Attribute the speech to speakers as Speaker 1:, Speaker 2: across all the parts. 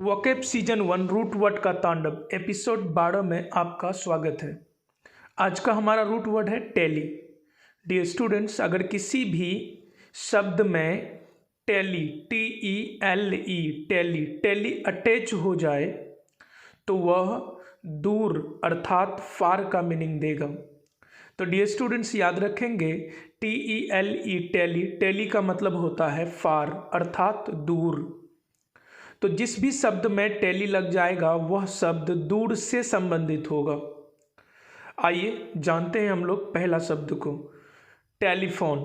Speaker 1: Vocab season 1 root word का तांडव episode 12 में आपका स्वागत है। आज का हमारा रूट वर्ड है टेली। डियर स्टूडेंट्स, अगर किसी भी शब्द में टेली टेली अटैच हो जाए तो वह दूर अर्थात फार का मीनिंग देगा। तो डियर स्टूडेंट्स याद रखेंगे, टेली का मतलब होता है फार अर्थात दूर। तो जिस भी शब्द में टेली लग जाएगा वह शब्द दूर से संबंधित होगा। आइए जानते हैं हम लोग पहला शब्द को, टेलीफोन।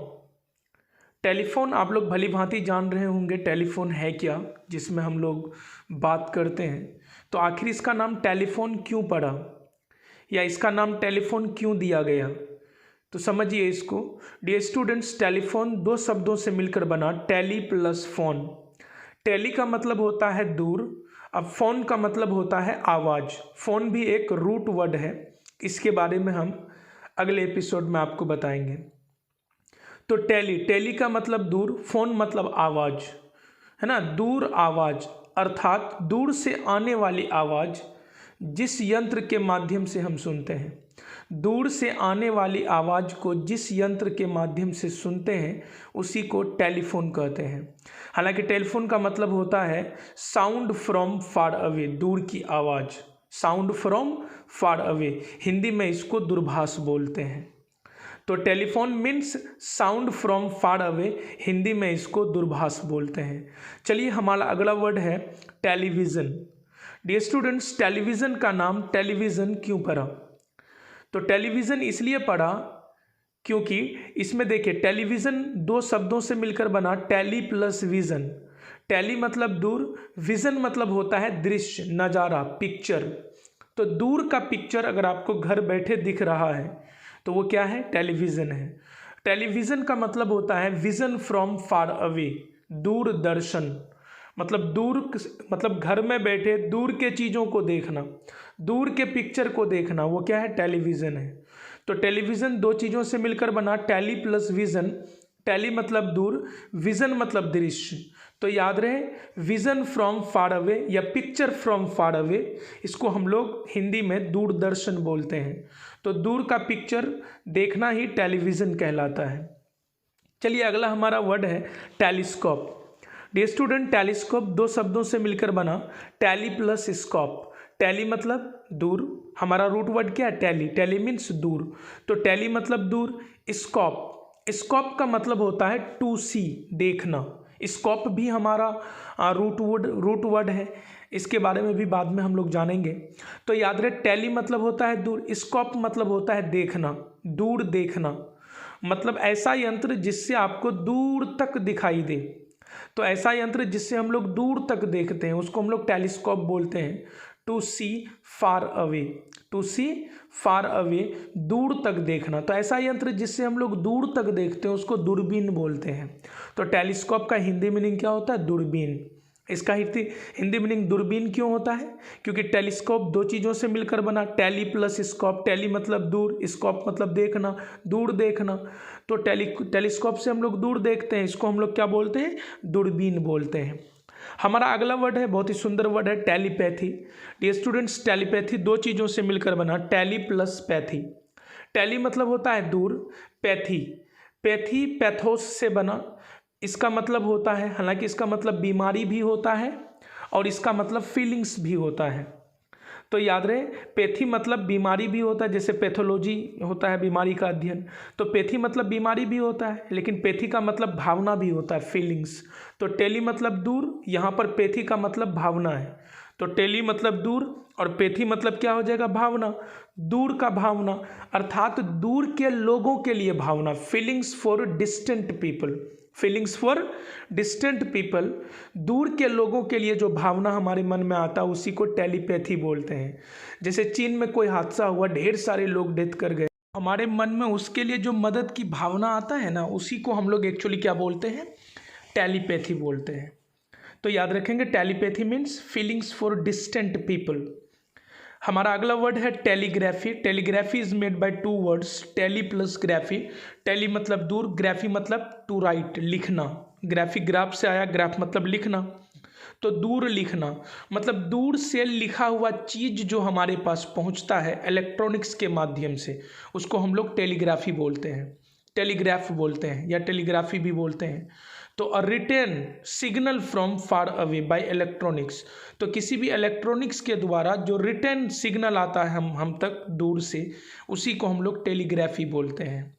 Speaker 1: टेलीफोन आप लोग भली भांति जान रहे होंगे टेलीफोन है क्या, जिसमें हम लोग बात करते हैं। तो आखिर इसका नाम टेलीफोन क्यों पड़ा या इसका नाम टेलीफोन क्यों दिया गया, तो समझिए इसको। डियर स्टूडेंट्स, टेलीफोन दो शब्दों से मिलकर बना, टेली प्लस फोन। टेली का मतलब होता है दूर, अब फोन का मतलब होता है आवाज़। फ़ोन भी एक रूट वर्ड है, इसके बारे में हम अगले एपिसोड में आपको बताएंगे। तो टेली का मतलब दूर, फोन मतलब आवाज़, है ना। दूर आवाज़ अर्थात दूर से आने वाली आवाज़ जिस यंत्र के माध्यम से हम सुनते हैं। दूर से आने वाली आवाज़ को जिस यंत्र के माध्यम से सुनते हैं उसी को टेलीफोन कहते हैं। हालांकि टेलीफोन का मतलब होता है साउंड फ्रॉम फार अवे, दूर की आवाज़। Sound from far away, Hindi में इसको दूरभाष बोलते हैं। तो telephone means sound from far away, Hindi में इसको दूरभाष बोलते हैं। चलिए हमारा अगला वर्ड है टेलीविज़न। डियर स्टूडेंट्स, टेलीविज़न का नाम टेलीविज़न क्यों पड़ा? तो टेलीविज़न इसलिए पड़ा क्योंकि इसमें देखिए टेलीविज़न दो शब्दों से मिलकर बना, टेली प्लस विज़न। टेली मतलब दूर, विज़न मतलब होता है दृश्य, नज़ारा, पिक्चर। तो दूर का पिक्चर अगर आपको घर बैठे दिख रहा है तो वो क्या है? टेलीविज़न है। टेलीविज़न का मतलब होता है vision from far away, Doordarshan. मतलब दूर मतलब घर में बैठे दूर के चीज़ों को देखना, दूर के पिक्चर को देखना, वो क्या है? टेलीविज़न है। तो टेलीविज़न दो चीज़ों से मिलकर बना, टेली प्लस विज़न। टेली मतलब दूर, विज़न मतलब दृश्य। तो याद रहे, विज़न फ्रॉम फार अवे या पिक्चर फ्रॉम फार अवे, इसको हम लोग हिंदी में दूरदर्शन बोलते हैं। तो दूर का पिक्चर देखना ही टेलीविज़न कहलाता है। चलिए अगला हमारा वर्ड है टेलीस्कोप। डियर स्टूडेंट, टेलीस्कोप दो शब्दों से मिलकर बना, टेली प्लस स्कोप। टेली मतलब दूर, हमारा रूट वर्ड क्या है? टेली। टेली मीन्स दूर, तो टेली मतलब दूर। स्कोप, स्कोप का मतलब होता है टू सी, देखना। स्कोप भी हमारा रूट वर्ड है, इसके बारे में भी बाद में हम लोग जानेंगे। तो याद रहे, टेली मतलब होता है दूर, स्कोप मतलब होता है देखना, दूर देखना। मतलब ऐसा यंत्र जिससे आपको दूर तक दिखाई दे। तो ऐसा यंत्र जिससे हम लोग दूर तक देखते हैं उसको हम लोग टेलीस्कोप बोलते हैं। To see far away, to see far away, दूर तक देखना। तो ऐसा यंत्र जिससे हम लोग दूर तक देखते हैं उसको दूरबीन बोलते हैं। तो टेलीस्कोप का हिंदी मीनिंग क्या होता है? दूरबीन। इसका हिंदी मीनिंग दूरबीन क्यों होता है? क्योंकि टेलीस्कोप दो चीज़ों से मिलकर बना, टेली प्लस स्कोप। टेली मतलब दूर, स्कोप मतलब देखना, दूर देखना। तो टेलीस्कोप से हम लोग दूर देखते हैं, इसको हम लोग क्या बोलते हैं? दूरबीन बोलते हैं। हमारा अगला वर्ड है, बहुत ही सुंदर वर्ड है, टेलीपैथी। डियर स्टूडेंट्स, टेलीपैथी दो चीज़ों से मिलकर बना, टेली प्लस पैथी। टेली मतलब होता है दूर, पैथी पैथोस से बना। इसका मतलब होता है, हालांकि इसका मतलब बीमारी भी होता है और इसका मतलब फीलिंग्स भी होता है। तो याद रहे, पैथी मतलब बीमारी भी होता है, जैसे पैथोलॉजी होता है बीमारी का अध्ययन। तो पैथी मतलब बीमारी भी होता है, लेकिन पैथी का मतलब भावना भी होता है, फीलिंग्स। तो टेली मतलब दूर, यहाँ पर पैथी का मतलब भावना है। तो टेली मतलब दूर और पैथी मतलब क्या हो जाएगा? भावना। दूर का भावना अर्थात दूर के लोगों के लिए भावना, feelings for distant people. Feelings for distant people, दूर के लोगों के लिए जो भावना हमारे मन में आता है उसी को टेलीपैथी बोलते हैं। जैसे चीन में कोई हादसा हुआ, ढेर सारे लोग डेथ कर गए, हमारे मन में उसके लिए जो मदद की भावना आता है ना, उसी को हम लोग एक्चुअली क्या बोलते हैं? टेलीपैथी बोलते हैं। तो याद रखेंगे, telepathy means feelings for distant people. हमारा अगला वर्ड है telegraphy. Telegraphy is made by two words, tele plus graphy. Tele मतलब दूर, ग्राफी मतलब टू राइट, लिखना। ग्राफी ग्राफ से आया, ग्राफ मतलब लिखना। तो दूर लिखना मतलब दूर से लिखा हुआ चीज़ जो हमारे पास पहुंचता है इलेक्ट्रॉनिक्स के माध्यम से, उसको हम लोग टेलीग्राफी बोलते हैं, टेलीग्राफ बोलते हैं या टेलीग्राफी भी बोलते हैं। तो a return signal from far away by electronics, तो किसी भी इलेक्ट्रॉनिक्स के द्वारा जो रिटर्न सिग्नल आता है हम तक दूर से, उसी को हम लोग टेलीग्राफी बोलते हैं।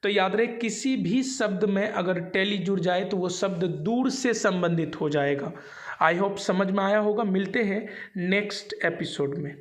Speaker 1: तो याद रहे किसी भी शब्द में अगर टेली जुड़ जाए तो वो शब्द दूर से संबंधित हो जाएगा। आई होप समझ में आया होगा। मिलते हैं नेक्स्ट एपिसोड में।